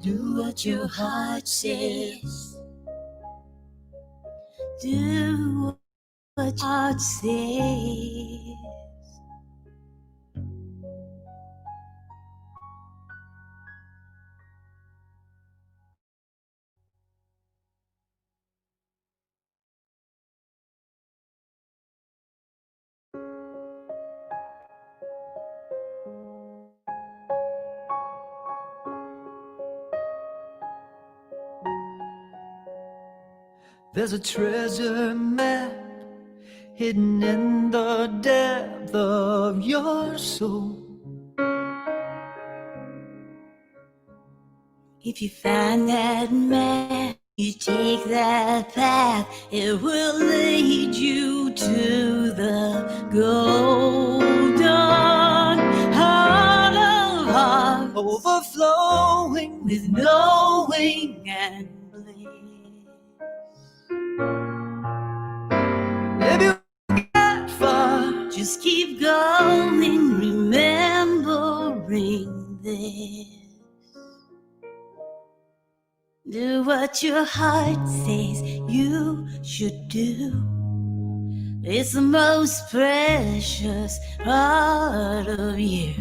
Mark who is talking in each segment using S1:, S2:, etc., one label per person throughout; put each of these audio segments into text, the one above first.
S1: Do what your heart says. Do what your heart says.
S2: There's a treasure map hidden in the depth of your soul.
S1: If you find that map, you take that path, it will lead you to the golden heart of hearts,
S2: Overflowing
S1: with knowing and bliss.
S2: if you get far,
S1: Just keep going, remembering this. Do what your heart says you should do. It's the most precious part of you.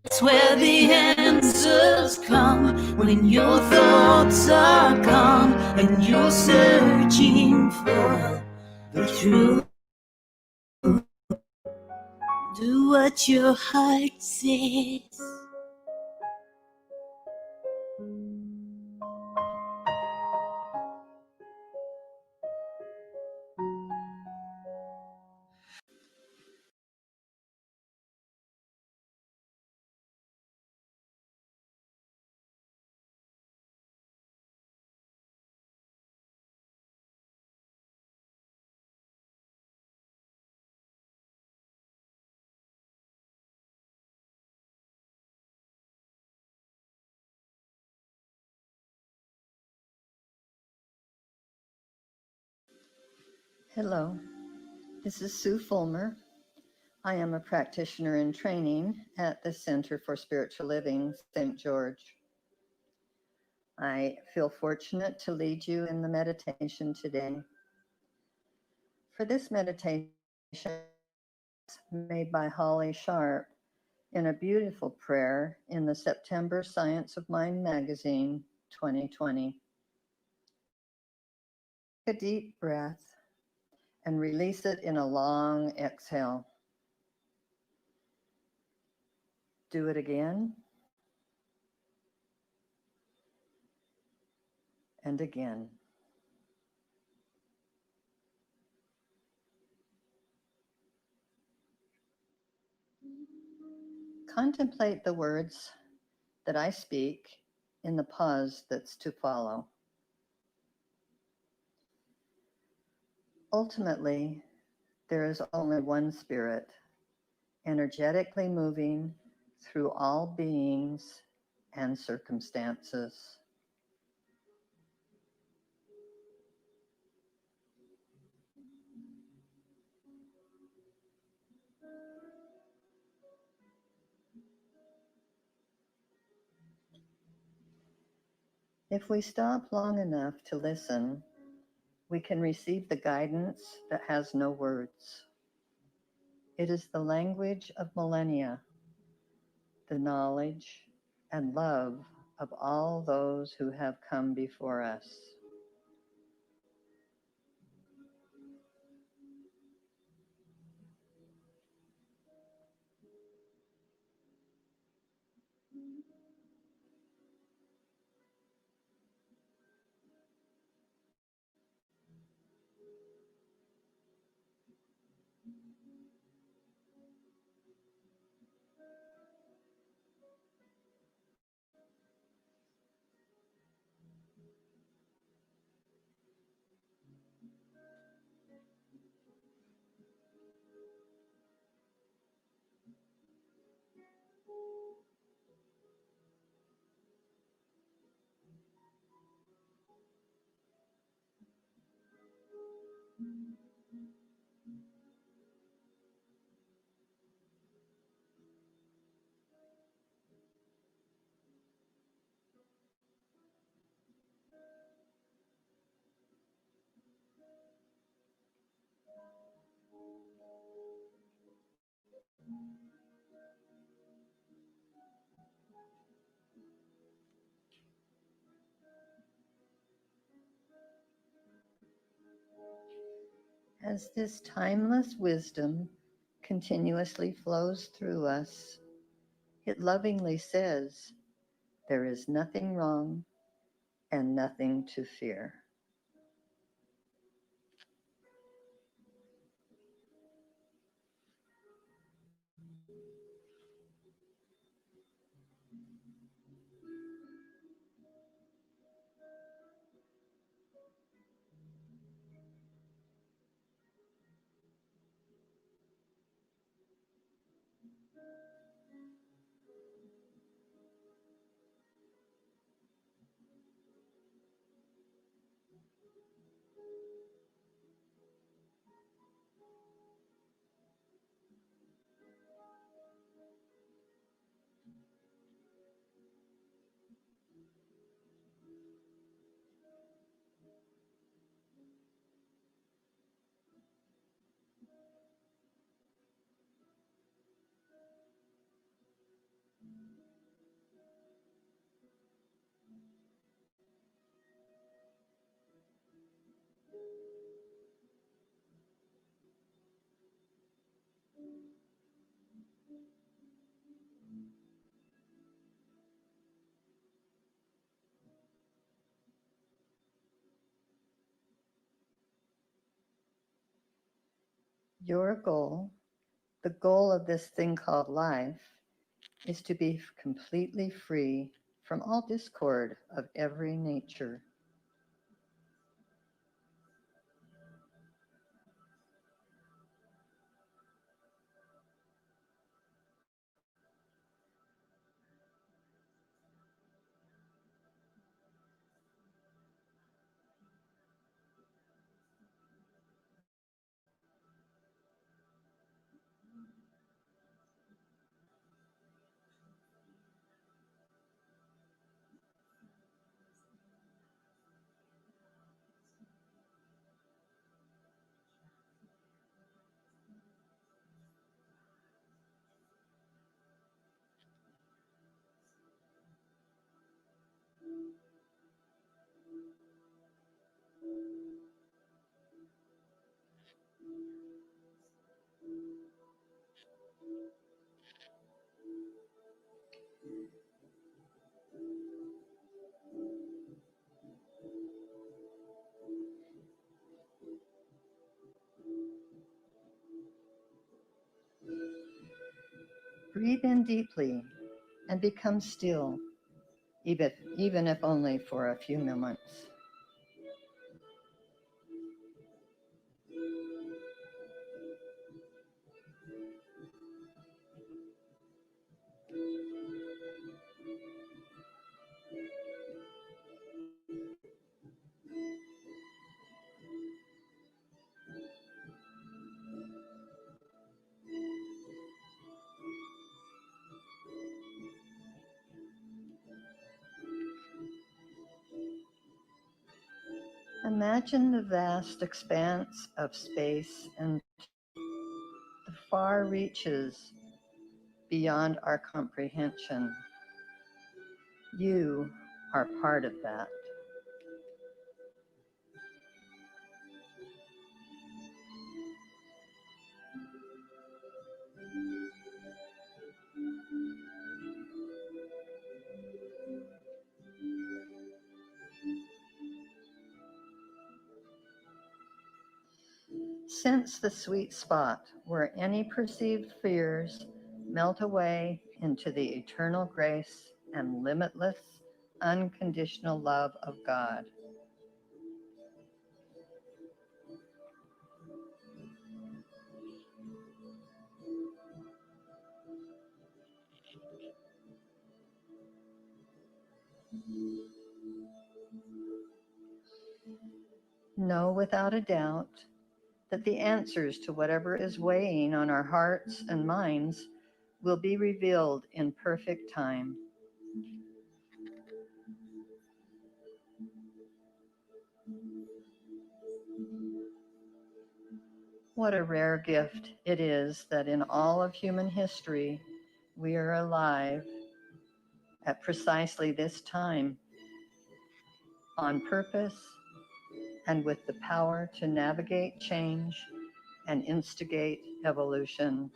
S1: It's where the answers come when your thoughts are calm and you're searching for the truth. Do what your heart says.
S3: Hello, this is Sue Fulmer. I am a practitioner in training at the Center for Spiritual Living, St. George. I feel fortunate to lead you in the meditation today. For this meditation, made by Holly Sharp in a beautiful prayer in the September Science of Mind magazine 2020. Take a deep breath and release it in a long exhale. Do it again. And again. Contemplate the words that I speak in the pause that's to follow. Ultimately, there is only one spirit, energetically moving through all beings and circumstances. If we stop long enough to listen, we can receive the guidance that has no words. It is the language of millennia, the knowledge and love of all those who have come before us. As this timeless wisdom continuously flows through us, it lovingly says, there is nothing wrong and nothing to fear. Your goal, the goal of this thing called life, is to be completely free from all discord of every nature. Breathe in deeply and become still, even if only for a few moments. Imagine the vast expanse of space and the far reaches beyond our comprehension. You are part of that. Sense the sweet spot where any perceived fears melt away into the eternal grace and limitless, unconditional love of God. Know without a doubt that the answers to whatever is weighing on our hearts and minds will be revealed in perfect time. What a rare gift it is that in all of human history, we are alive at precisely this time, on purpose and with the power to navigate change and instigate evolution.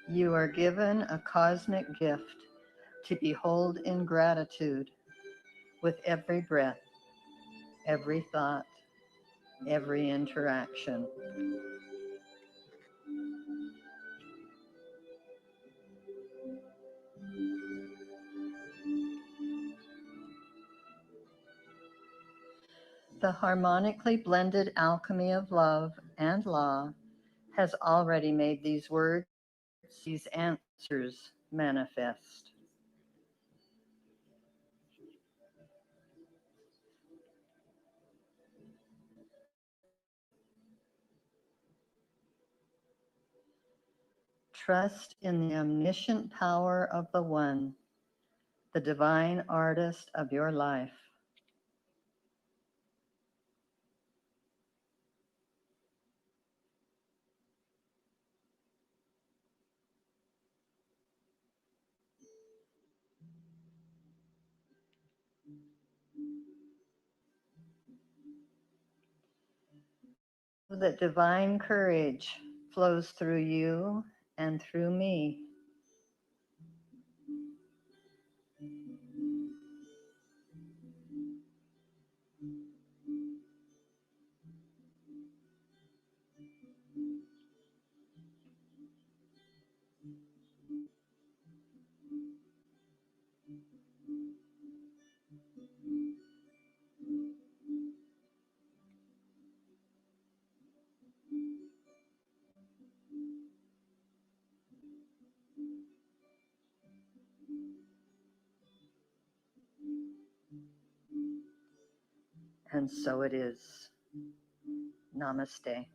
S3: You are given a cosmic gift to behold in gratitude with every breath, every thought, every interaction. The harmonically blended alchemy of love and law has already made these words, these answers manifest. Trust in the omniscient power of the One, the divine artist of your life. That divine courage flows through you and through me. And so it is. Namaste.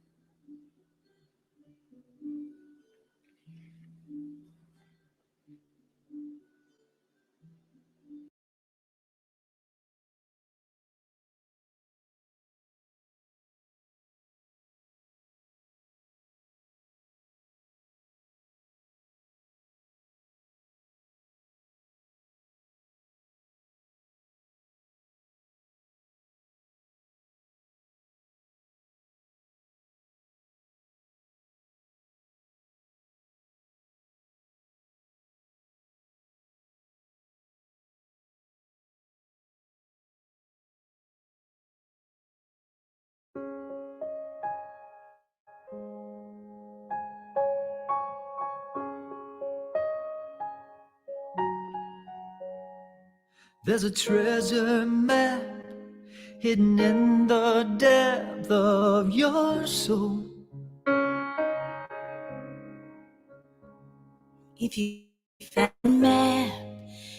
S2: There's a treasure map hidden in the depth of your soul.
S1: If you find a map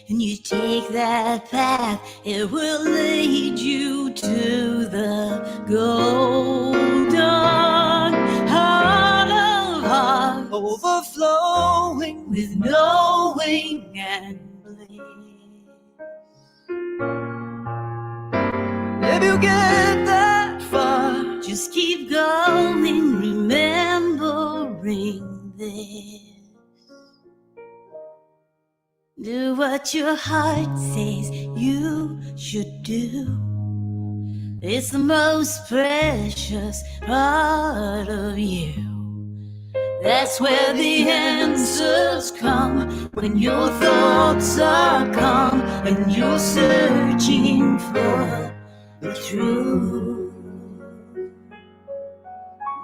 S1: and you take that path, it will lead you to the golden heart of hearts,
S2: Overflowing
S1: with knowing and bliss.
S2: if you get that far.
S1: Just keep going, remembering this. Do what your heart says you should do. It's the most precious part of you. That's where the answers come, when your thoughts are calm and you're searching for the truth.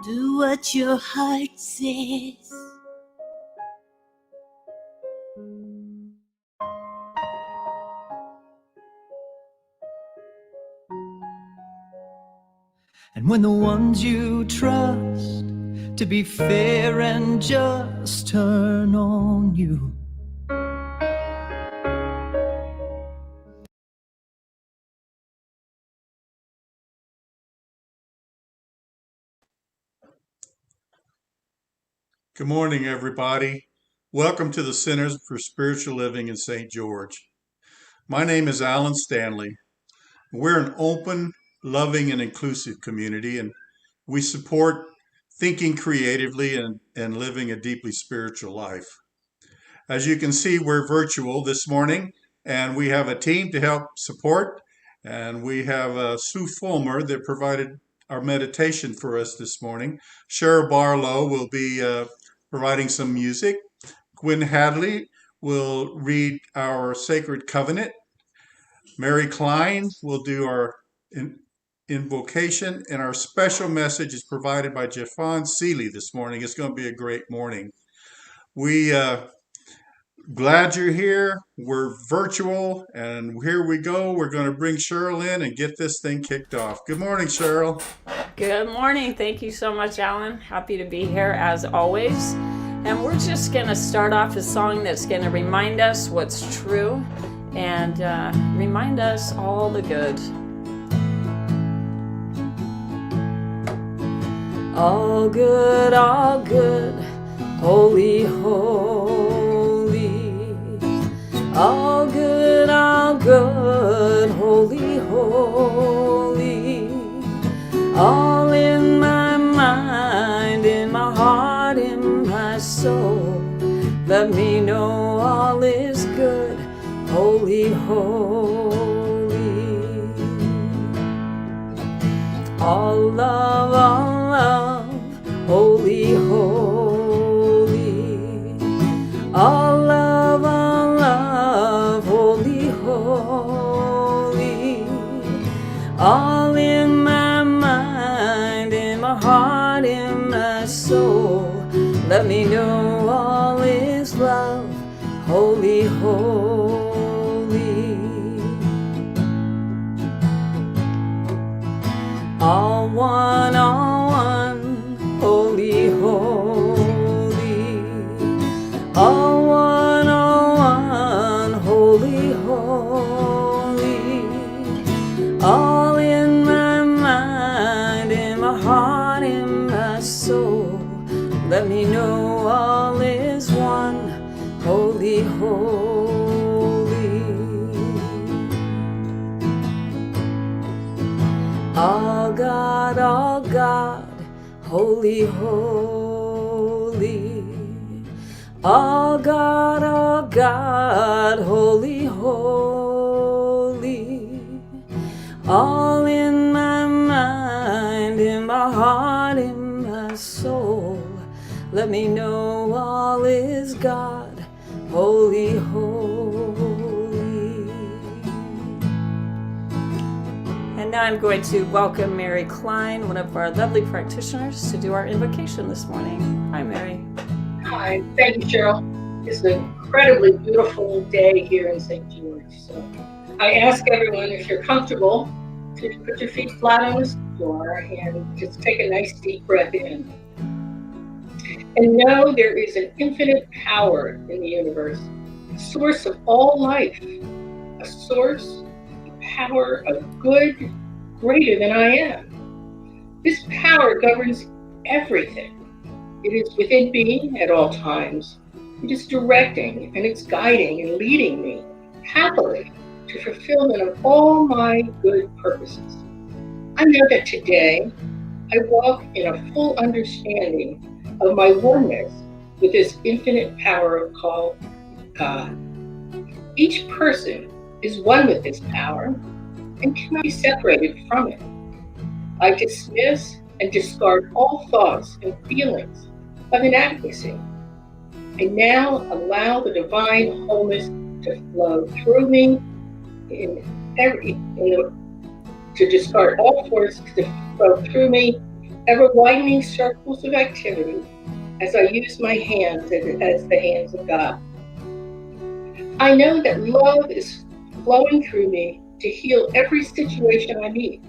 S1: Do what your heart says.
S2: And when the ones you trust to be fair and just turn on you,
S4: Good morning, everybody. Welcome to the Centers for Spiritual Living in St. George. My name is Alan Stanley. We're an open, loving, and inclusive community, and we support thinking creatively and living a deeply spiritual life. As you can see, we're virtual this morning, and we have a team to help support, and we have Sue Fulmer that provided our meditation for us this morning. Cheryl Barlow will be providing some music. Gwen Hadley will read our Sacred Covenant. Mary Klein will do our invocation, and our special message is provided by Jeffon Seeley this morning. It's going to be a great morning. We glad you're here. We're virtual, and here we go. We're going to bring Cheryl in and get this thing kicked off. Good morning, Cheryl.
S5: Good morning. Thank you so much, Alan. Happy to be here as always. And we're just going to start off a song that's going to remind us what's true and remind us all the good. All good, holy, holy. All good, holy, holy. All in my mind, in my heart, in my soul. Let me know all is good, holy, holy. All love, holy, holy. All love, holy, holy. All in my mind, in my heart, in my soul. Let me know all is love, holy, holy. All one, holy, holy. All one, holy, holy. All in my mind, in my heart, in my soul. Let me know all is one, holy, holy. All God, holy, holy. All God, holy, holy. All in my mind, in my heart, in my soul. Let me know all is God, holy, holy. And now I'm going to welcome Mary Klein, one of our lovely practitioners, to do our invocation this morning. Hi, Mary.
S6: Hi, thank you, Cheryl. It's an incredibly beautiful day here in St. George. So I ask everyone, if you're comfortable, to put your feet flat on the floor and just take a nice deep breath in. And know there is an infinite power in the universe, a source of all life, a source, a power of good greater than I am. This power governs everything. It is within being at all times. It is directing and it's guiding and leading me happily to fulfillment of all my good purposes. I know that today I walk in a full understanding of my oneness with this infinite power called God. Each person is one with this power and cannot be separated from it. I dismiss and discard all thoughts and feelings of inadequacy. I now allow the divine wholeness to flow through me to discard all forces to flow through me, ever widening circles of activity as I use my hands as the hands of God. I know that love is flowing through me to heal every situation I meet,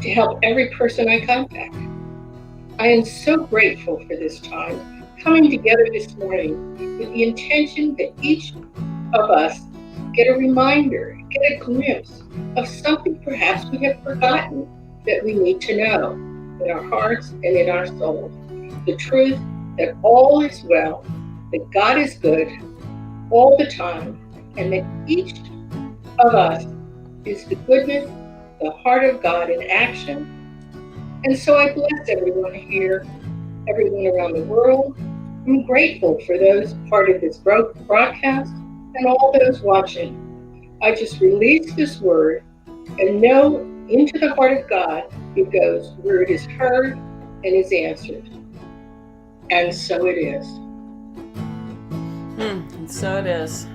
S6: to help every person I contact. I am so grateful for this time coming together this morning with the intention that each of us get a reminder, get a glimpse of something perhaps we have forgotten that we need to know in our hearts and in our souls. The truth that all is well that God is good all the time, and that each of us is the goodness, the heart of God in action. And so I bless everyone here, everyone around the world. I'm grateful for those part of this broadcast and all those watching. I just release this word and know into the heart of God it goes where it is heard and is answered. And so it is.
S5: And so it is.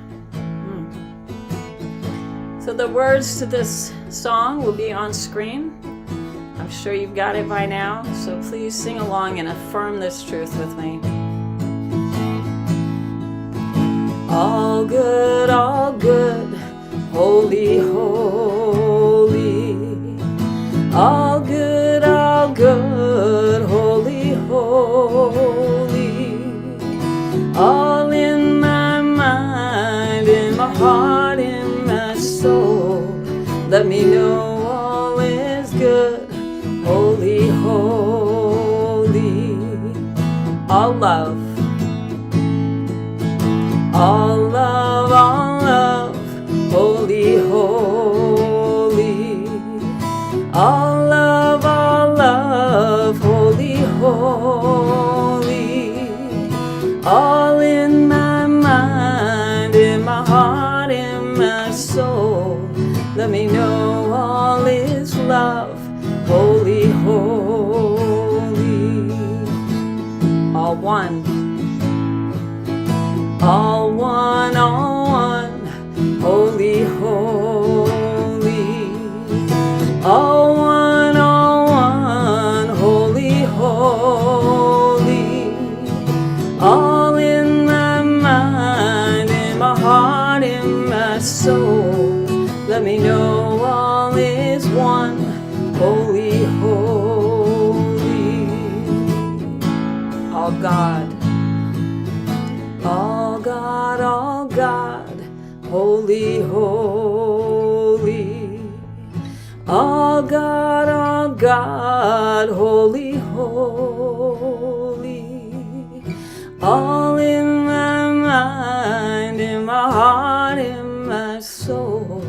S5: So the words to this song will be on screen. I'm sure you've got it by now, so please sing along and affirm this truth with me. All good, holy, holy. All good, holy, holy. All in my mind, in my heart, in my soul. Let me know all is good, holy, holy. All love. All love, holy, holy. All love, holy, holy. All in my mind, in my heart, in my soul. Let me know all is love, holy, holy. All one. All one, holy, holy. All one, holy, holy. All in my mind, in my heart, in my soul. Let me know all is one, holy, holy. All God. All God, holy, holy. All God, holy, holy. All in my mind, in my heart, in my soul.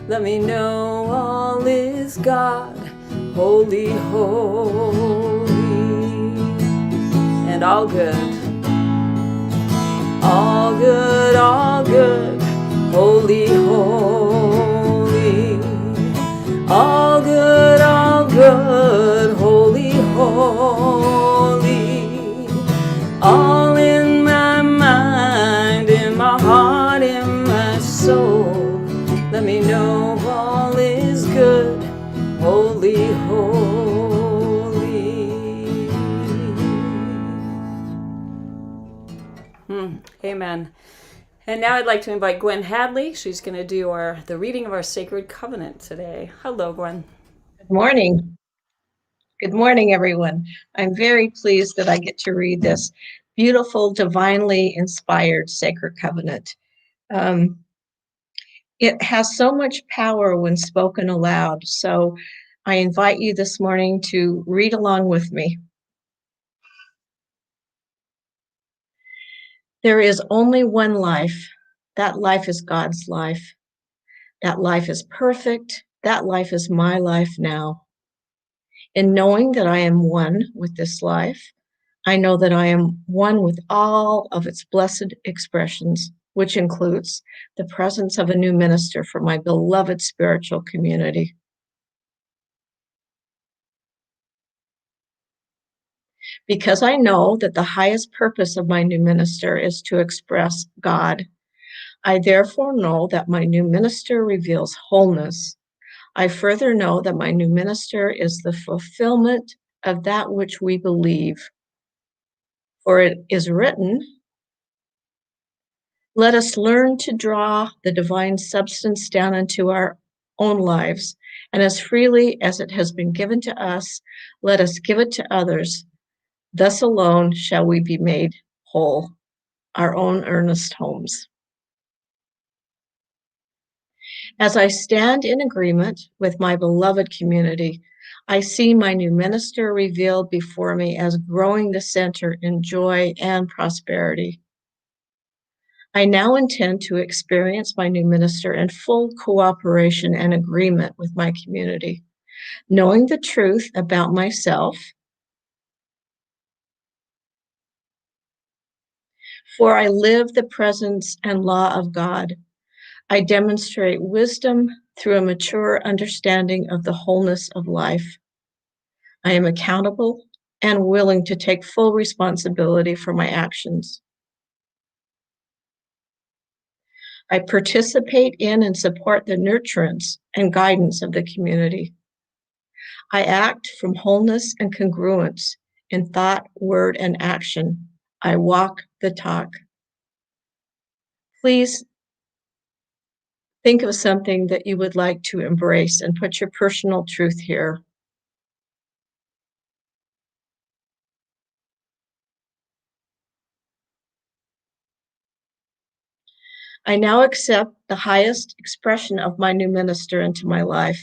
S5: Let me know all is God, holy, holy. And all good. All good, holy, holy. All good, holy, holy. All in my mind, in my heart, in my soul. Let me know all is good, holy, holy. Amen. And now I'd like to invite Gwen Hadley. She's going to do the reading of our Sacred Covenant today. Hello, Gwen.
S7: Good morning. Good morning, everyone. I'm very pleased that I get to read this beautiful, divinely inspired Sacred Covenant. It has so much power when spoken aloud, so I invite you this morning to read along with me. There is only one life. That life is God's life. That life is perfect. That life is my life now. In knowing that I am one with this life, I know that I am one with all of its blessed expressions, which includes the presence of a new minister for my beloved spiritual community. Because I know that the highest purpose of my new minister is to express God, I therefore know that my new minister reveals wholeness. I further know that my new minister is the fulfillment of that which we believe. For it is written, let us learn to draw the divine substance down into our own lives, and as freely as it has been given to us, let us give it to others. Thus alone shall we be made whole, our own Ernest Holmes. As I stand in agreement with my beloved community, I see my new minister revealed before me as growing the center in joy and prosperity. I now intend to experience my new minister in full cooperation and agreement with my community, knowing the truth about myself, for I live the presence and law of God. I demonstrate wisdom through a mature understanding of the wholeness of life. I am accountable and willing to take full responsibility for my actions. I participate in and support the nurturance and guidance of the community. I act from wholeness and congruence in thought, word, and action. I walk the talk. Please think of something that you would like to embrace and put your personal truth here. I now accept the highest expression of my new minister into my life,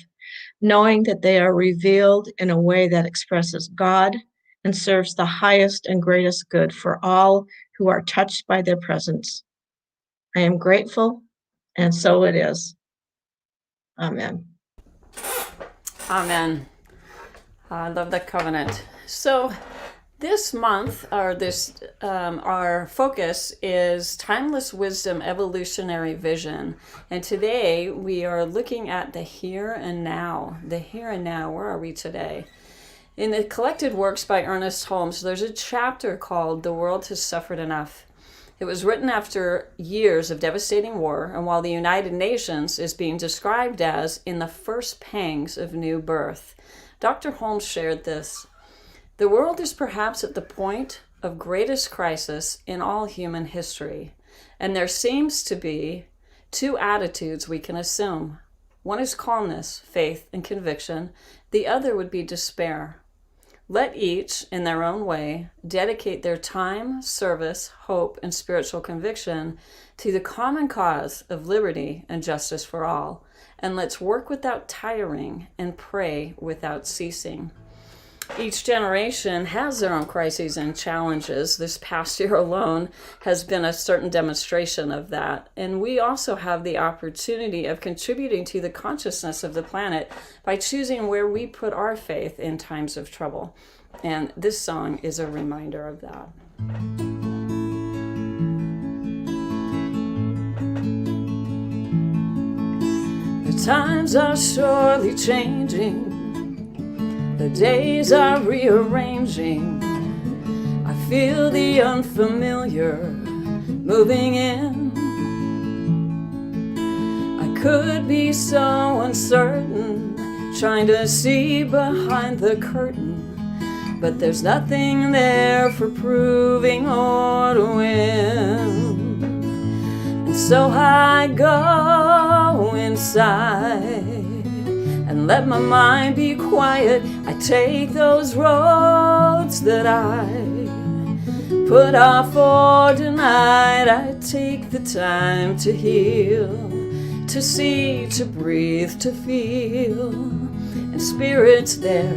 S7: knowing that they are revealed in a way that expresses God and serves the highest and greatest good for all who are touched by their presence. I am grateful, and so it is. Amen.
S5: Amen. I love that covenant. So this month, our focus is Timeless Wisdom, Evolutionary Vision. And today we are looking at the here and now. The here and now, where are we today? In the collected works by Ernest Holmes, there's a chapter called The World Has Suffered Enough. It was written after years of devastating war, and while the United Nations is being described as in the first pangs of new birth. Dr. Holmes shared this. The world is perhaps at the point of greatest crisis in all human history, and there seems to be two attitudes we can assume. One is calmness, faith, and conviction. The other would be despair. Let each, in their own way, dedicate their time, service, hope, and spiritual conviction to the common cause of liberty and justice for all. And let's work without tiring and pray without ceasing. Each generation has their own crises and challenges. This past year alone has been a certain demonstration of that. And we also have the opportunity of contributing to the consciousness of the planet by choosing where we put our faith in times of trouble. And this song is a reminder of that. The times are surely changing. The days are rearranging. I feel the unfamiliar moving in. I could be so uncertain, trying to see behind the curtain, but there's nothing there for proving or to win. And so I go inside and let my mind be quiet. I take those roads that I put off or denied. I take the time to heal, to see, to breathe, to feel. And Spirit's there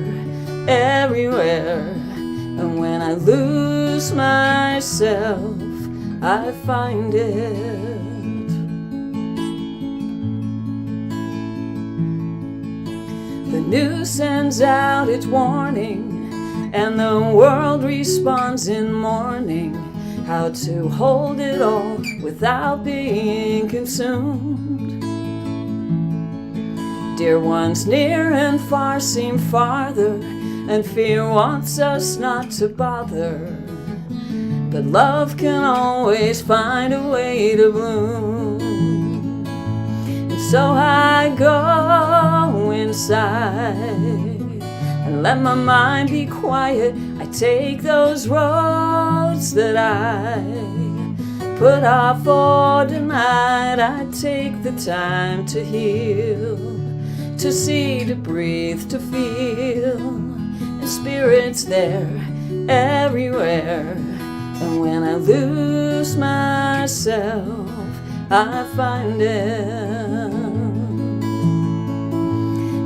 S5: everywhere. And when I lose myself, I find it. The news sends out its warning, and the world responds in mourning. How to hold it all without being consumed. Dear ones near and far seem farther, and fear wants us not to bother. But love can always find a way to bloom. And so I go inside and let my mind be quiet. I take those roads that I put off or denied. I take the time to heal, to see, to breathe, to feel. And Spirit's there everywhere. And when I lose myself, I find it.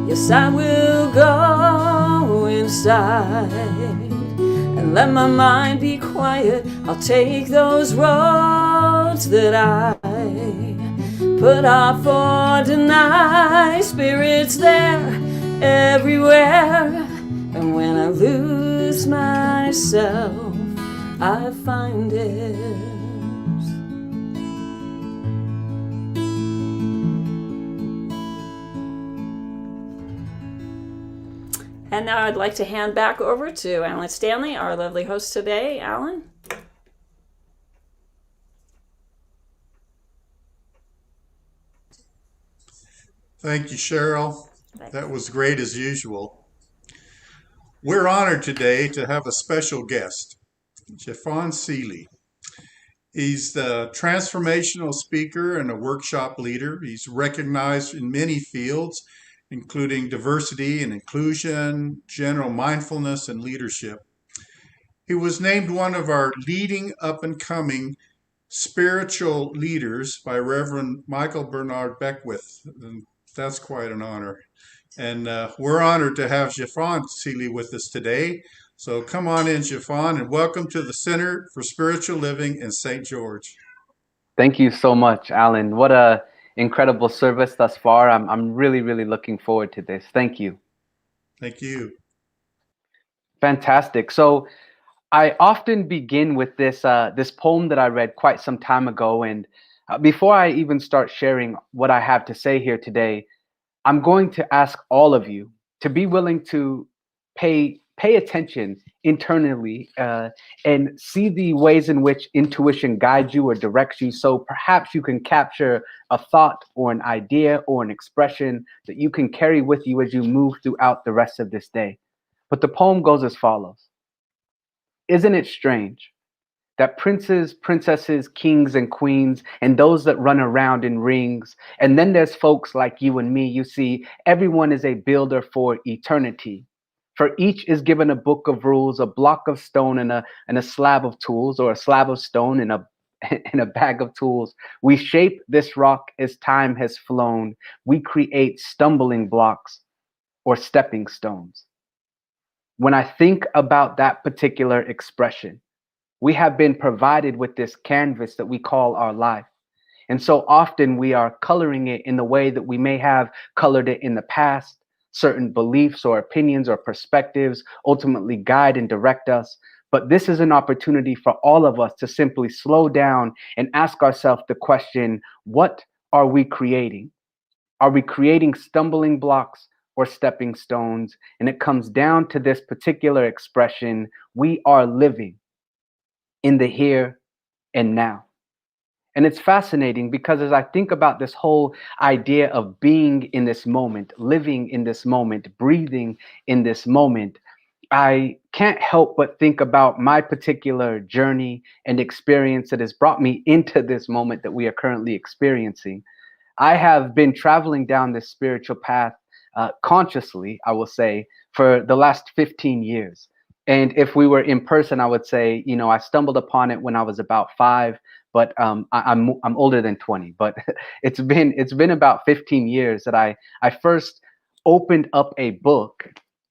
S5: Yes, I will go inside and let my mind be quiet. I'll take those roads clothes that I put off or deny. Spirit's there everywhere, and when I lose myself, I find it. And now I'd like to hand back over to Alan Stanley, our lovely host today. Alan?
S4: Thank you, Cheryl. That was great as usual. We're honored today to have a special guest, Jeffon Seeley. He's the transformational speaker and a workshop leader. He's recognized in many fields, including diversity and inclusion, general mindfulness, and leadership. He was named one of our leading up-and-coming spiritual leaders by Reverend Michael Bernard Beckwith. And that's quite an honor. And we're honored to have Jeffon Seeley with us today. So come on in, Jeffon, and welcome to the Center for Spiritual Living in St. George.
S8: Thank you so much, Alan. What a incredible service thus far. I'm really, really looking forward to this. Thank you.
S4: Thank you.
S8: Fantastic. So I often begin with this poem that I read quite some time ago. And before I even start sharing what I have to say here today, I'm going to ask all of you to be willing to pay attention internally and see the ways in which intuition guides you or directs you, so perhaps you can capture a thought or an idea or an expression that you can carry with you as you move throughout the rest of this day. But the poem goes as follows. Isn't it strange that princes, princesses, kings, and queens, and those that run around in rings, and then there's folks like you and me, you see, everyone is a builder for eternity. For each is given a book of rules, a block of stone and a slab of tools, or a slab of stone and a bag of tools. We shape this rock as time has flown. We create stumbling blocks or stepping stones. When I think about that particular expression, we have been provided with this canvas that we call our life. And so often we are coloring it in the way that we may have colored it in the past. Certain beliefs or opinions or perspectives ultimately guide and direct us. But this is an opportunity for all of us to simply slow down and ask ourselves the question, what are we creating? Are we creating stumbling blocks or stepping stones? And it comes down to this particular expression, we are living in the here and now. And it's fascinating because as I think about this whole idea of being in this moment, living in this moment, breathing in this moment, I can't help but think about my particular journey and experience that has brought me into this moment that we are currently experiencing. I have been traveling down this spiritual path consciously, I will say, for the last 15 years. And if we were in person, I would say, you know, I stumbled upon it when I was about 5, but I'm older than 20. But it's been about 15 years that I first opened up a book,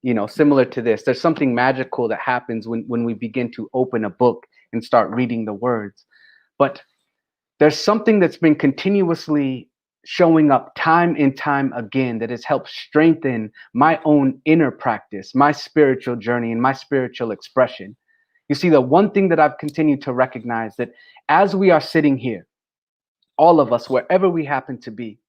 S8: you know, similar to this. There's something magical that happens when we begin to open a book and start reading the words. But there's something that's been continuously showing up time and time again that has helped strengthen my own inner practice, my spiritual journey, and my spiritual expression. You see, the one thing that I've continued to recognize that as we are sitting here, all of us, wherever we happen to be,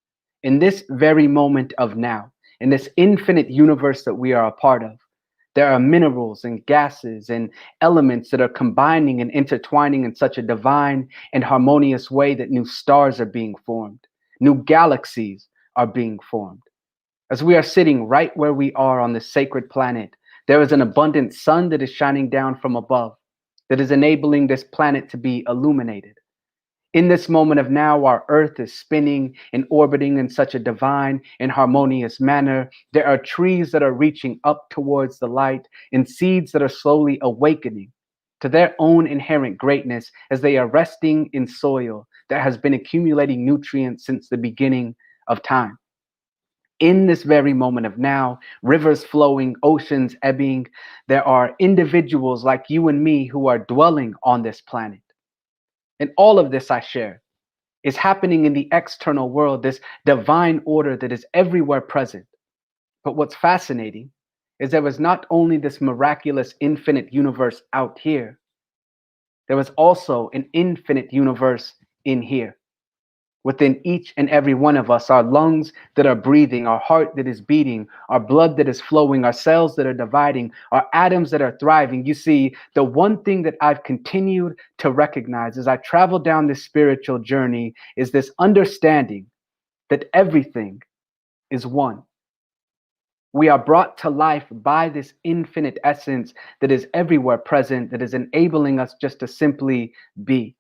S8: in this very moment of now, in this infinite universe that we are a part of, there are minerals and gases and elements that are combining and intertwining in such a divine and harmonious way that new stars are being formed. New galaxies are being formed. As we are sitting right where we are on this sacred planet, there is an abundant sun that is shining down from above that is enabling this planet to be illuminated. In this moment of now, our Earth is spinning and orbiting in such a divine and harmonious manner. There are trees that are reaching up towards the light and seeds that are slowly awakening to their own inherent greatness as they are resting in soil that has been accumulating nutrients since the beginning of time. In this very moment of now, rivers flowing, oceans ebbing, there are individuals like you and me who are dwelling on this planet. And all of this I share is happening in the external world, this divine order that is everywhere present. But what's fascinating is there was not only this miraculous infinite universe out here, there was also an infinite universe in here. Within each and every one of us, our lungs that are breathing, our heart that is beating, our blood that is flowing, our cells that are dividing, our atoms that are thriving. You see, the one thing that I've continued to recognize as I travel down this spiritual journey is this understanding that everything is one. We are brought to life by this infinite essence that is everywhere present, that is enabling us just to simply be.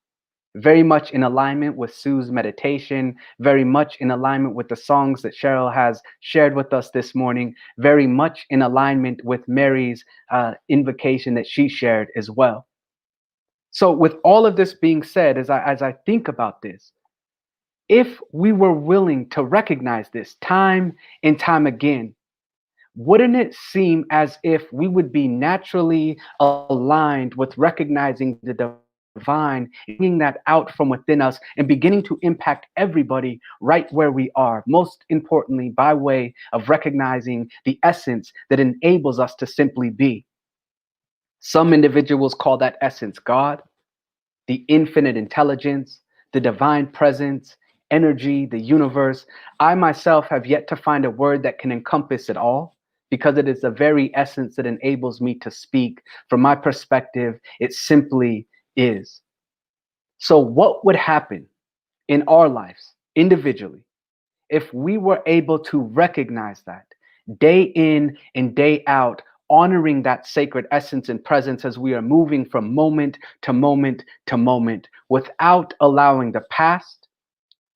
S8: Very much in alignment with Sue's meditation, very much in alignment with the songs that Cheryl has shared with us this morning, very much in alignment with Mary's invocation that she shared as well. So with all of this being said, as I think about this, if we were willing to recognize this time and time again, wouldn't it seem as if we would be naturally aligned with recognizing the divine, bringing that out from within us and beginning to impact everybody right where we are? Most importantly, by way of recognizing the essence that enables us to simply be. Some individuals call that essence God, the infinite intelligence, the divine presence, energy, the universe. I myself have yet to find a word that can encompass it all, because it is the very essence that enables me to speak. From my perspective, it simply is. So what would happen in our lives individually if we were able to recognize that day in and day out, honoring that sacred essence and presence as we are moving from moment to moment to moment, without allowing the past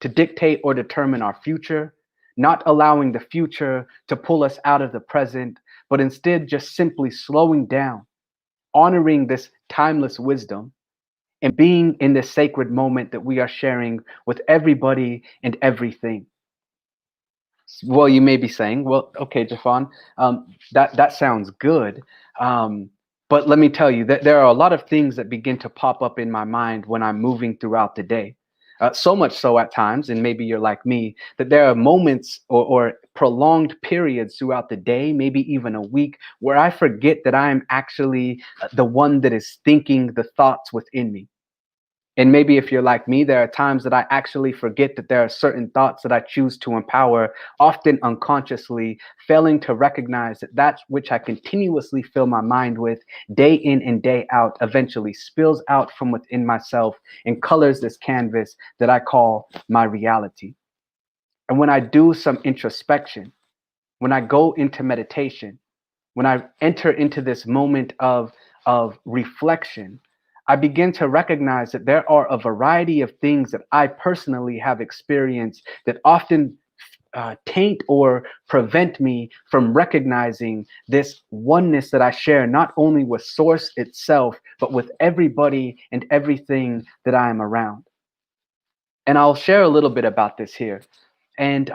S8: to dictate or determine our future, not allowing the future to pull us out of the present, but instead just simply slowing down, honoring this timeless wisdom, and being in this sacred moment that we are sharing with everybody and everything. Well, you may be saying, well, okay, Jeffon, that sounds good. But let me tell you that there are a lot of things that begin to pop up in my mind when I'm moving throughout the day. So much so at times, and maybe you're like me, that there are moments or prolonged periods throughout the day, maybe even a week, where I forget that I am actually the one that is thinking the thoughts within me. And maybe if you're like me, there are times that I actually forget that there are certain thoughts that I choose to empower, often unconsciously, failing to recognize that that which I continuously fill my mind with day in and day out eventually spills out from within myself and colors this canvas that I call my reality. And when I do some introspection, when I go into meditation, when I enter into this moment of reflection, I begin to recognize that there are a variety of things that I personally have experienced that often taint or prevent me from recognizing this oneness that I share, not only with Source itself, but with everybody and everything that I am around. And I'll share a little bit about this here. And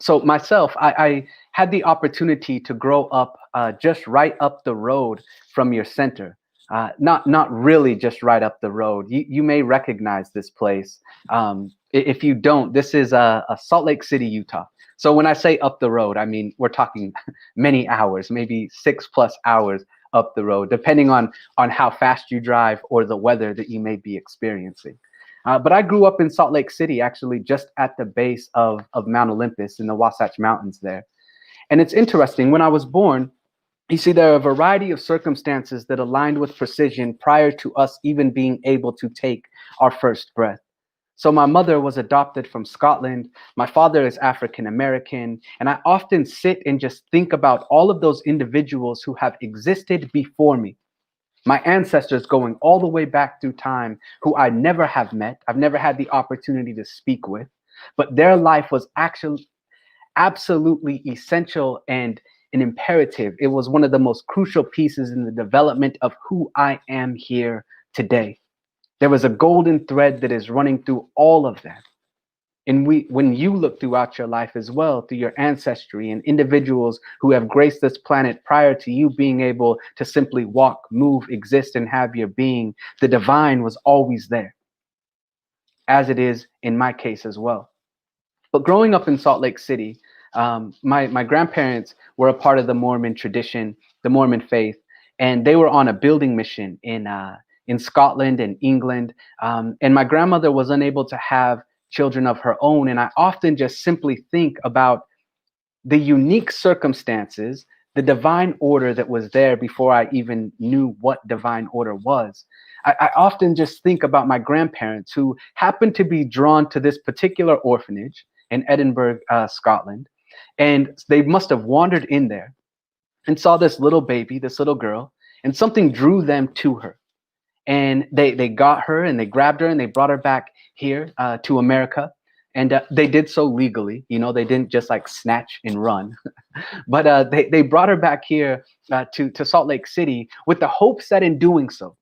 S8: so myself, I had the opportunity to grow up just right up the road from your center. Not really just right up the road. You may recognize this place. If you don't, this is a Salt Lake City, Utah. So when I say up the road, I mean we're talking many hours, maybe 6+ hours up the road, depending on how fast you drive or the weather that you may be experiencing. But I grew up in Salt Lake City, actually just at the base of Mount Olympus in the Wasatch Mountains there. And it's interesting, when I was born, you see, there are a variety of circumstances that aligned with precision prior to us even being able to take our first breath. So my mother was adopted from Scotland. My father is African American. And I often sit and just think about all of those individuals who have existed before me. My ancestors going all the way back through time, who I never have met. I've never had the opportunity to speak with, but their life was actually absolutely essential and an imperative. It was one of the most crucial pieces in the development of who I am here today. There was a golden thread that is running through all of that. And when you look throughout your life as well, through your ancestry and individuals who have graced this planet prior to you being able to simply walk, move, exist, and have your being, the divine was always there. as it is in my case as well. But growing up in Salt Lake City, my grandparents were a part of the Mormon tradition, the Mormon faith, and they were on a building mission in Scotland and England. And my grandmother was unable to have children of her own. And I often just simply think about the unique circumstances, the divine order that was there before I even knew what divine order was. I often just think about my grandparents who happened to be drawn to this particular orphanage in Edinburgh, Scotland. And they must have wandered in there and saw this little baby, this little girl, and something drew them to her. And they got her and they grabbed her and they brought her back here to America. And they did so legally. You know, they didn't just like snatch and run. But they brought her back here to Salt Lake City with the hopes that in doing so,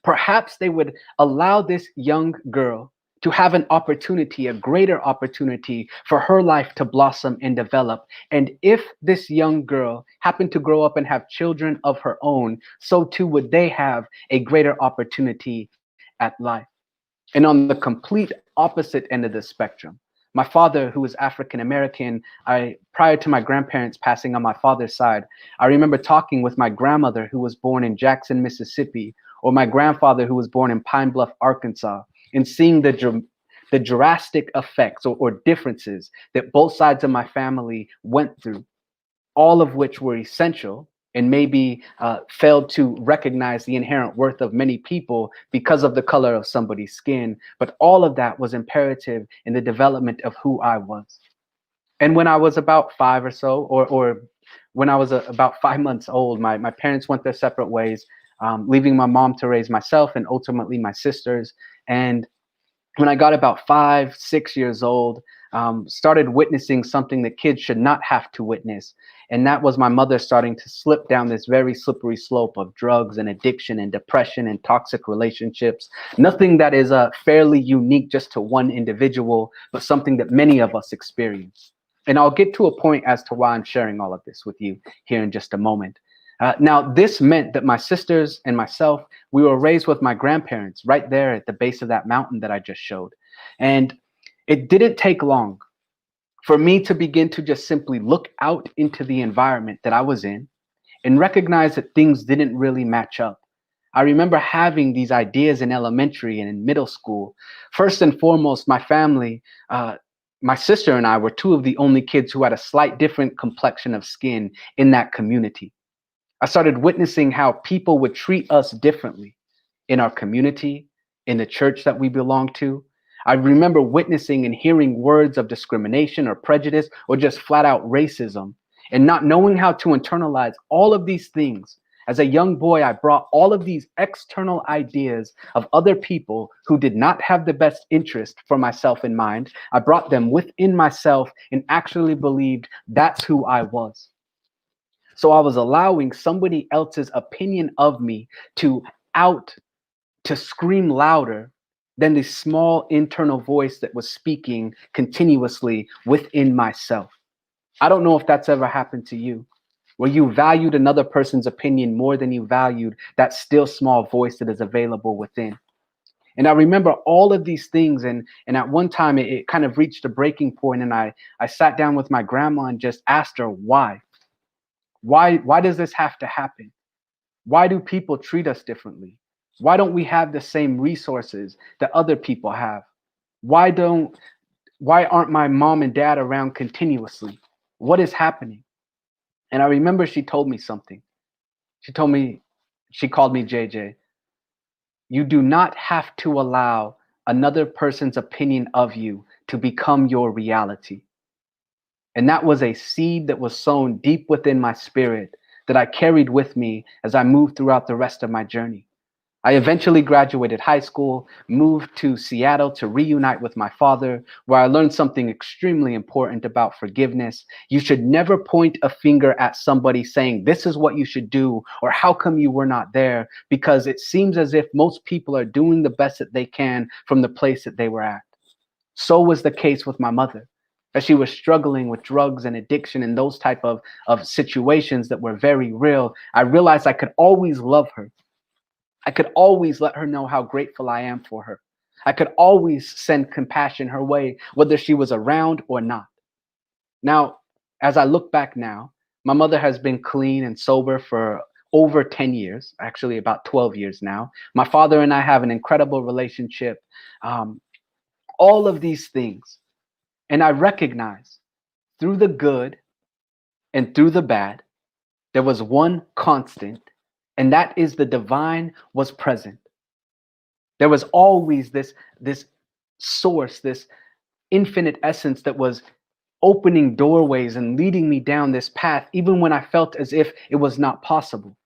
S8: perhaps they would allow this young girl to have an opportunity, a greater opportunity for her life to blossom and develop. And if this young girl happened to grow up and have children of her own, so too would they have a greater opportunity at life. And on the complete opposite end of the spectrum, my father, who was African American, prior to my grandparents passing on my father's side, I remember talking with my grandmother, who was born in Jackson, Mississippi, or my grandfather, who was born in Pine Bluff, Arkansas, and seeing the drastic effects or differences that both sides of my family went through, all of which were essential and maybe failed to recognize the inherent worth of many people because of the color of somebody's skin. But all of that was imperative in the development of who I was. And when I was about 5 or so, or when I was about 5 months old, my parents went their separate ways, leaving my mom to raise myself and ultimately my sisters. And when I got about 5, 6 years old, started witnessing something that kids should not have to witness. And that was my mother starting to slip down this very slippery slope of drugs and addiction and depression and toxic relationships. Nothing that is fairly unique just to one individual, but something that many of us experience. And I'll get to a point as to why I'm sharing all of this with you here in just a moment. Now, this meant that my sisters and myself, we were raised with my grandparents right there at the base of that mountain that I just showed. And it didn't take long for me to begin to just simply look out into the environment that I was in and recognize that things didn't really match up. I remember having these ideas in elementary and in middle school. First and foremost, my family, my sister and I were two of the only kids who had a slight different complexion of skin in that community. I started witnessing how people would treat us differently in our community, in the church that we belong to. I remember witnessing and hearing words of discrimination or prejudice or just flat out racism, and not knowing how to internalize all of these things. As a young boy, I brought all of these external ideas of other people who did not have the best interest for myself in mind. I brought them within myself and actually believed that's who I was. So I was allowing somebody else's opinion of me to scream louder than the small internal voice that was speaking continuously within myself. I don't know if that's ever happened to you, where you valued another person's opinion more than you valued that still small voice that is available within. And I remember all of these things, and at one time it kind of reached a breaking point, and I sat down with my grandma and just asked her why. Why does this have to happen? Why do people treat us differently? Why don't we have the same resources that other people have? Why aren't my mom and dad around continuously? What is happening? And I remember she told me something. She called me JJ. You do not have to allow another person's opinion of you to become your reality. And that was a seed that was sown deep within my spirit that I carried with me as I moved throughout the rest of my journey. I eventually graduated high school, moved to Seattle to reunite with my father, where I learned something extremely important about forgiveness. You should never point a finger at somebody saying, this is what you should do, or how come you were not there? Because it seems as if most people are doing the best that they can from the place that they were at. So was the case with my mother, as she was struggling with drugs and addiction and those type of situations that were very real. I realized I could always love her. I could always let her know how grateful I am for her. I could always send compassion her way, whether she was around or not. Now, as I look back now, my mother has been clean and sober for over 10 years, actually about 12 years now. My father and I have an incredible relationship. Um, all of these things. And I recognize through the good and through the bad, there was one constant, and that is the divine was present. There was always this source, this infinite essence that was opening doorways and leading me down this path, even when I felt as if it was not possible.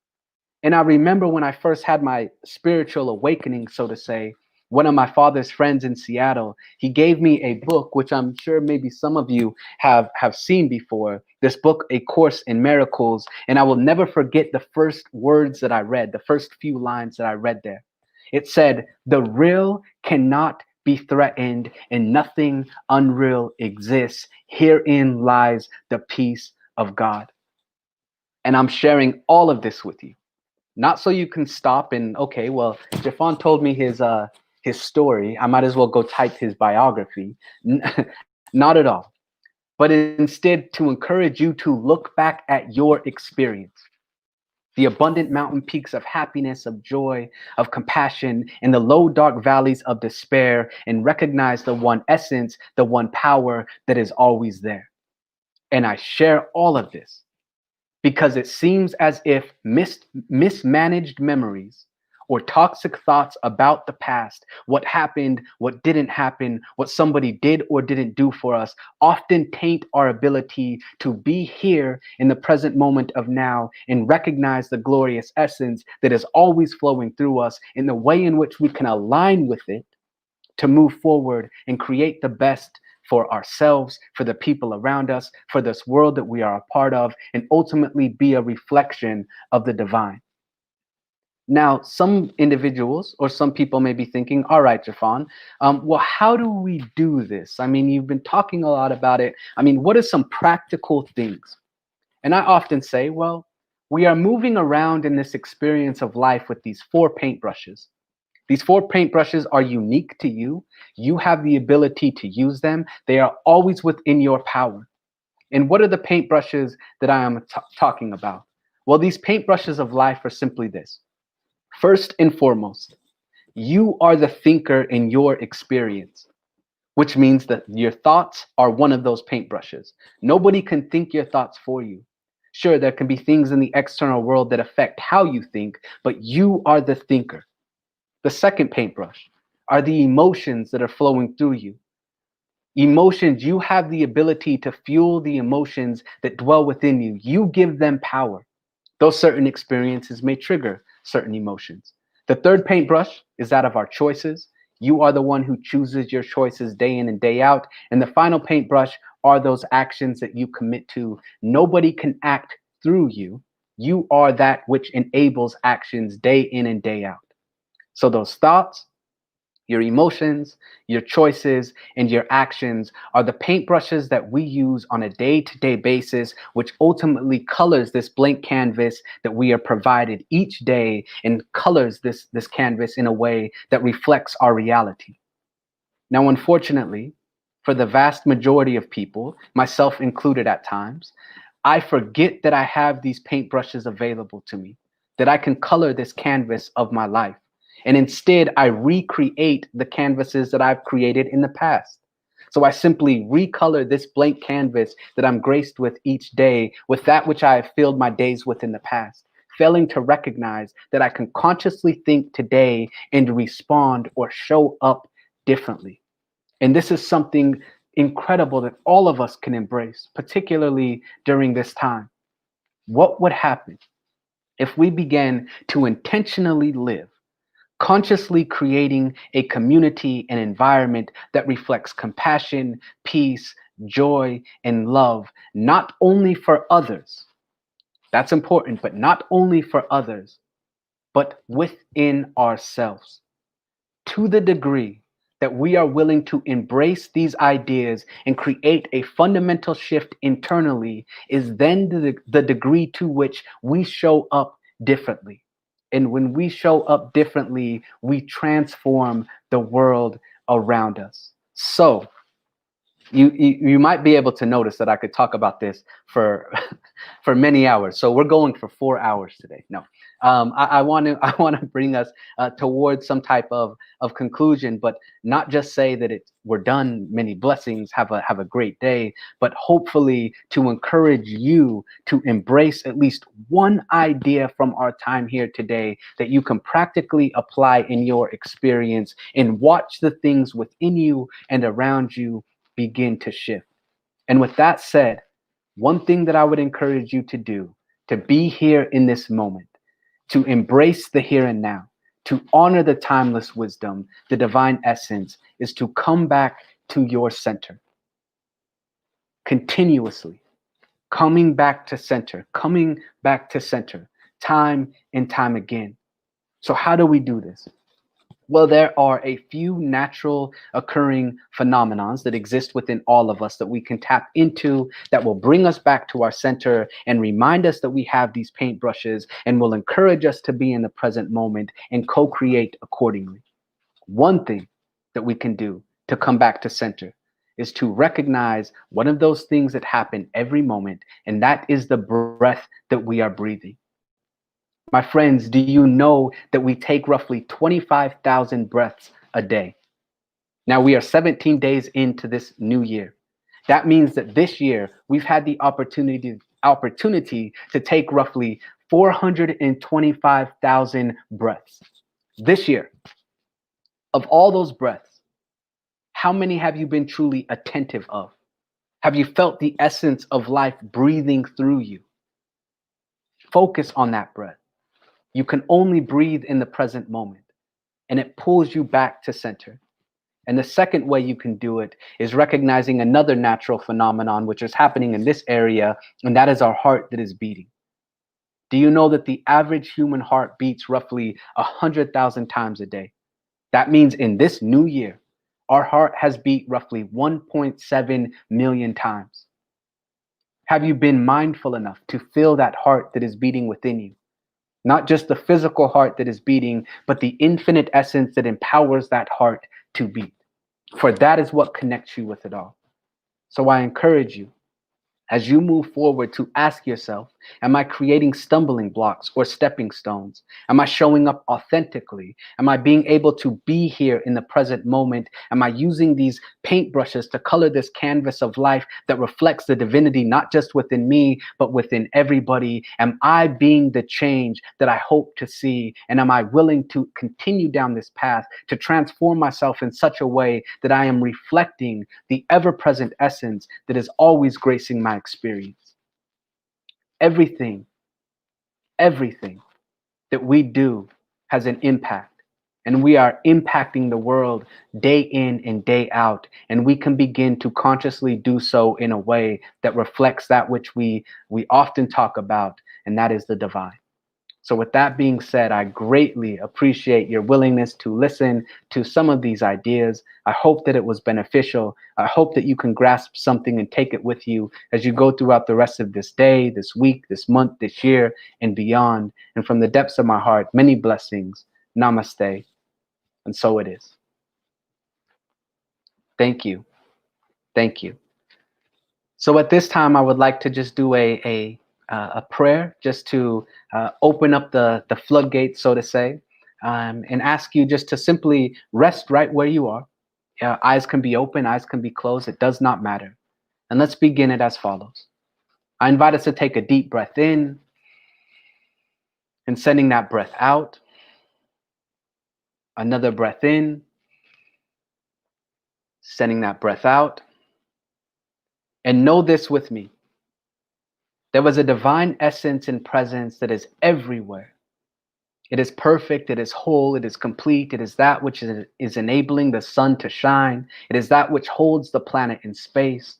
S8: And I remember when I first had my spiritual awakening, so to say, one of my father's friends in Seattle, he gave me a book, which I'm sure maybe some of you have seen before. This book, A Course in Miracles. And I will never forget the first words that I read, the first few lines that I read there. It said, "The real cannot be threatened and nothing unreal exists. Herein lies the peace of God." And I'm sharing all of this with you. Not so you can stop and, okay, well, Jeffon told me his story. I might as well go type his biography. Not at all. But instead to encourage you to look back at your experience. The abundant mountain peaks of happiness, of joy, of compassion, and the low dark valleys of despair, and recognize the one essence, the one power that is always there. And I share all of this because it seems as if mismanaged memories or toxic thoughts about the past, what happened, what didn't happen, what somebody did or didn't do for us, often taint our ability to be here in the present moment of now and recognize the glorious essence that is always flowing through us in the way in which we can align with it to move forward and create the best for ourselves, for the people around us, for this world that we are a part of, and ultimately be a reflection of the divine. Now, some individuals or some people may be thinking, all right, Jeffon, well, how do we do this? I mean, you've been talking a lot about it. I mean, what are some practical things? And I often say, well, we are moving around in this experience of life with these 4 paintbrushes. These 4 paintbrushes are unique to you. You have the ability to use them. They are always within your power. And what are the paintbrushes that I am talking about? Well, these paintbrushes of life are simply this. First and foremost, you are the thinker in your experience, which means that your thoughts are one of those paintbrushes. Nobody can think your thoughts for you. Sure, there can be things in the external world that affect how you think, but you are the thinker. The second paintbrush are the emotions that are flowing through you. Emotions, you have the ability to fuel the emotions that dwell within you. You give them power. Those certain experiences may trigger certain emotions. The third paintbrush is that of our choices. You are the one who chooses your choices day in and day out. And the final paintbrush are those actions that you commit to. Nobody can act through you. You are that which enables actions day in and day out. So those thoughts, your emotions, your choices, and your actions are the paintbrushes that we use on a day-to-day basis, which ultimately colors this blank canvas that we are provided each day and colors this canvas in a way that reflects our reality. Now, unfortunately, for the vast majority of people, myself included at times, I forget that I have these paintbrushes available to me, that I can color this canvas of my life. And instead, I recreate the canvases that I've created in the past. So I simply recolor this blank canvas that I'm graced with each day with that which I have filled my days with in the past, failing to recognize that I can consciously think today and respond or show up differently. And this is something incredible that all of us can embrace, particularly during this time. What would happen if we began to intentionally live, consciously creating a community and environment that reflects compassion, peace, joy, and love, not only for others, that's important, but not only for others, but within ourselves, to the degree that we are willing to embrace these ideas and create a fundamental shift internally is then the degree to which we show up differently. And when we show up differently, we transform the world around us. So you might be able to notice that I could talk about this for for many hours. So we're going for 4 hours today. No, I want to bring us towards some type of conclusion, but not just say that we're done. Many blessings. Have a great day, but hopefully to encourage you to embrace at least one idea from our time here today that you can practically apply in your experience and watch the things within you and around you begin to shift. And with that said, one thing that I would encourage you to do, to be here in this moment, to embrace the here and now, to honor the timeless wisdom, the divine essence, is to come back to your center. Continuously, coming back to center, time and time again. So how do we do this? Well, there are a few natural occurring phenomenons that exist within all of us that we can tap into, that will bring us back to our center and remind us that we have these paintbrushes, and will encourage us to be in the present moment and co-create accordingly. One thing that we can do to come back to center is to recognize one of those things that happen every moment, and that is the breath that we are breathing. My friends, do you know that we take roughly 25,000 breaths a day? Now we are 17 days into this new year. That means that this year we've had the opportunity to take roughly 425,000 breaths. This year, of all those breaths, how many have you been truly attentive of? Have you felt the essence of life breathing through you? Focus on that breath. You can only breathe in the present moment, and it pulls you back to center. And the second way you can do it is recognizing another natural phenomenon which is happening in this area, and that is our heart that is beating. Do you know that the average human heart beats roughly 100,000 times a day? That means in this new year, our heart has beat roughly 1.7 million times. Have you been mindful enough to feel that heart that is beating within you? Not just the physical heart that is beating, but the infinite essence that empowers that heart to beat. For that is what connects you with it all. So I encourage you, as you move forward, to ask yourself, am I creating stumbling blocks or stepping stones? Am I showing up authentically? Am I being able to be here in the present moment? Am I using these paintbrushes to color this canvas of life that reflects the divinity, not just within me, but within everybody? Am I being the change that I hope to see? And am I willing to continue down this path to transform myself in such a way that I am reflecting the ever-present essence that is always gracing my experience? Everything that we do has an impact, and we are impacting the world day in and day out, and we can begin to consciously do so in a way that reflects that which we often talk about, and that is the divine. So with that being said, I greatly appreciate your willingness to listen to some of these ideas. I hope that it was beneficial. I hope that you can grasp something and take it with you as you go throughout the rest of this day, this week, this month, this year, and beyond. And from the depths of my heart, many blessings. Namaste. And so it is. Thank you. Thank you. So at this time, I would like to just do a prayer, just to open up the floodgates, so to say, and ask you just to simply rest right where you are. Eyes can be open, eyes can be closed. It does not matter. And let's begin it as follows. I invite us to take a deep breath in and sending that breath out. Another breath in, sending that breath out. And know this with me. There was a divine essence and presence that is everywhere. It is perfect, it is whole, it is complete. It is that which is enabling the sun to shine. It is that which holds the planet in space.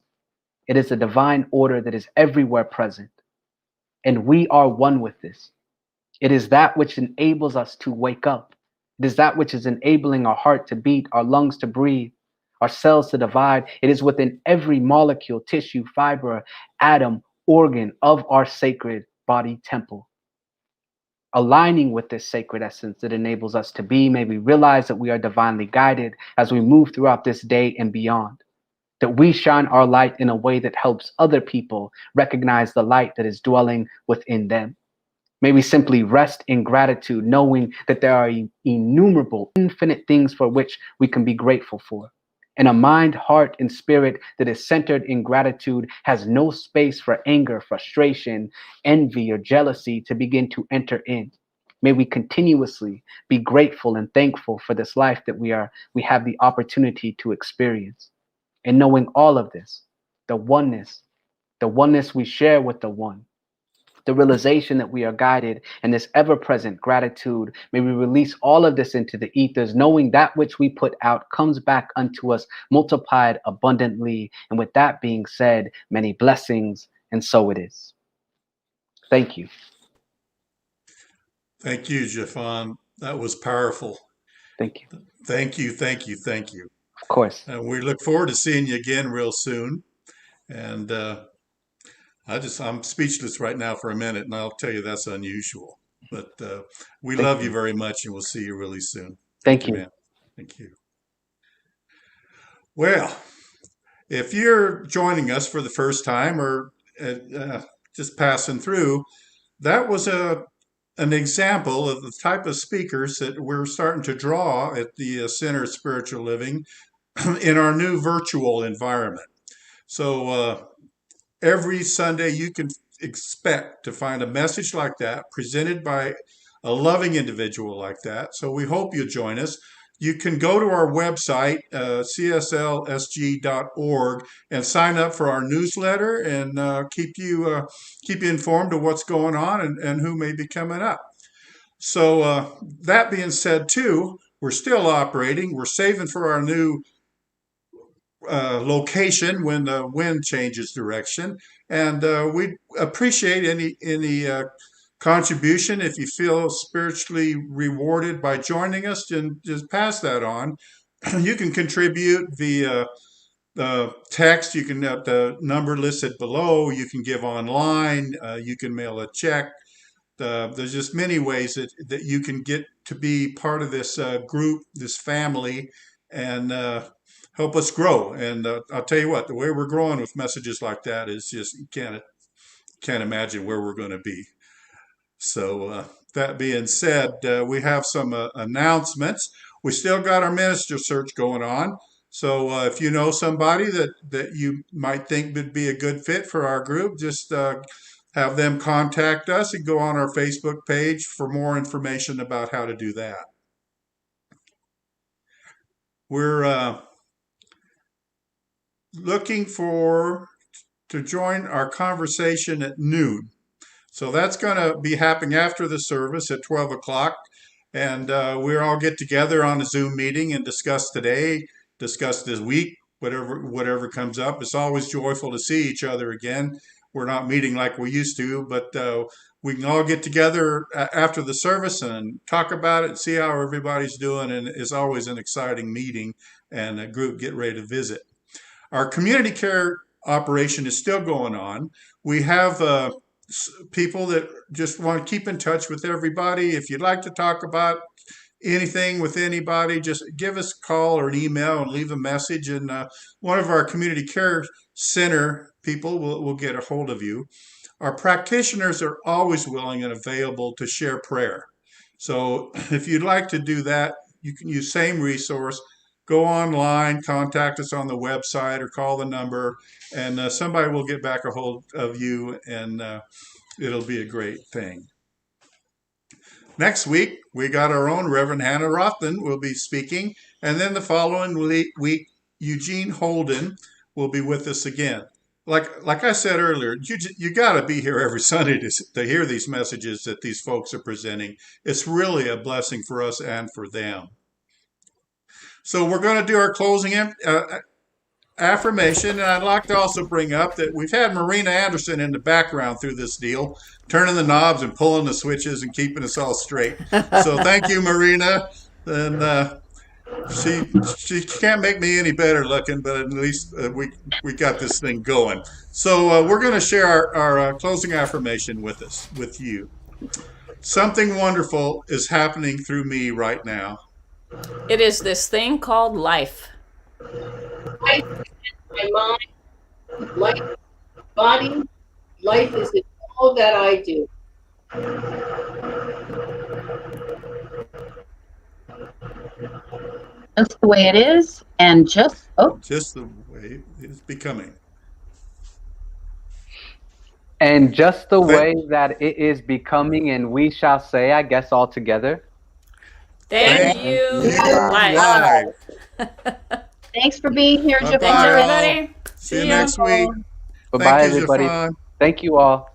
S8: It is a divine order that is everywhere present. And we are one with this. It is that which enables us to wake up. It is that which is enabling our heart to beat, our lungs to breathe, our cells to divide. It is within every molecule, tissue, fiber, atom, organ of our sacred body temple. aligning with this sacred essence that enables us to be. May we realize that we are divinely guided as we move throughout this day and beyond, that we shine our light in a way that helps other people recognize the light that is dwelling within them. May we simply rest in gratitude, knowing that there are innumerable, infinite things for which we can be grateful for. And a mind, heart, and spirit that is centered in gratitude has no space for anger, frustration, envy, or jealousy to begin to enter in. May we continuously be grateful and thankful for this life that we have the opportunity to experience. And knowing all of this, the oneness we share with the one, the realization that we are guided, and this ever-present gratitude, may we release all of this into the ethers, knowing that which we put out comes back unto us multiplied abundantly. And with that being said, many blessings, and so it is. Thank you.
S4: Thank you, Jeffon. That was powerful.
S8: Thank you.
S4: Thank you, thank you, thank you.
S8: Of course.
S4: And we look forward to seeing you again real soon. And I'm speechless right now for a minute, and I'll tell you that's unusual. But we love you very much, and we'll see you really soon.
S8: Thank you,
S4: man. Thank you. Well, if you're joining us for the first time or just passing through, that was an example of the type of speakers that we're starting to draw at the Center of Spiritual Living in our new virtual environment. So every Sunday you can expect to find a message like that presented by a loving individual like that. So we hope you'll join us. You can go to our website, CSLSG.org, and sign up for our newsletter and keep you informed of what's going on and who may be coming up. So that being said, too, we're still operating. We're saving for our new location when the wind changes direction, and we appreciate any contribution. If you feel spiritually rewarded by joining us, then just pass that on. You can contribute via text. You can have the number listed below. You can give online. You can mail a check. There's just many ways that you can get to be part of this group, this family, and help us grow. And I'll tell you what, the way we're growing with messages like that is just, you can't imagine where we're going to be. So that being said, we have some announcements. We still got our minister search going on. So if you know somebody that you might think would be a good fit for our group, just have them contact us and go on our Facebook page for more information about how to do that. We're looking to join our conversation at noon. So that's going to be happening after the service at 12 o'clock. And we'll all get together on a Zoom meeting and discuss today, discuss this week, whatever comes up. It's always joyful to see each other again. We're not meeting like we used to, but we can all get together after the service and talk about it, see how everybody's doing. And it's always an exciting meeting and a group get ready to visit. Our community care operation is still going on. We have people that just want to keep in touch with everybody. If you'd like to talk about anything with anybody, just give us a call or an email and leave a message, and one of our community care center people will get a hold of you. Our practitioners are always willing and available to share prayer. So if you'd like to do that, you can use same resource. Go online, contact us on the website, or call the number, and somebody will get back a hold of you, and it'll be a great thing. Next week, we got our own Reverend Hannah Rothman will be speaking, and then the following week, Eugene Holden will be with us again. Like I said earlier, you got to be here every Sunday to hear these messages that these folks are presenting. It's really a blessing for us and for them. So we're going to do our closing affirmation, and I'd like to also bring up that we've had Marina Anderson in the background through this deal, turning the knobs and pulling the switches and keeping us all straight. So thank you, Marina. And she can't make me any better looking, but at least we got this thing going. So we're going to share our closing affirmation with you. Something wonderful is happening through me right now.
S5: It is this thing called life.
S6: Life is in my mind, life is in my body, life is in all that I do.
S9: Just the way it is, and just
S4: Just the way it's becoming.
S8: And just the
S4: Thank-
S8: way that it is becoming, and we shall say, I guess, all together.
S5: Thank
S4: Thank
S5: you,
S4: you,
S5: life.
S4: life.
S9: thanks for being here,
S4: Bye-bye,
S9: Jeffon.
S5: Thanks,
S4: all.
S5: everybody.
S4: See you
S5: ya.
S4: next week.
S8: Bye-bye,
S4: Thank you,
S8: everybody.
S4: Jeffon.
S8: Thank you all.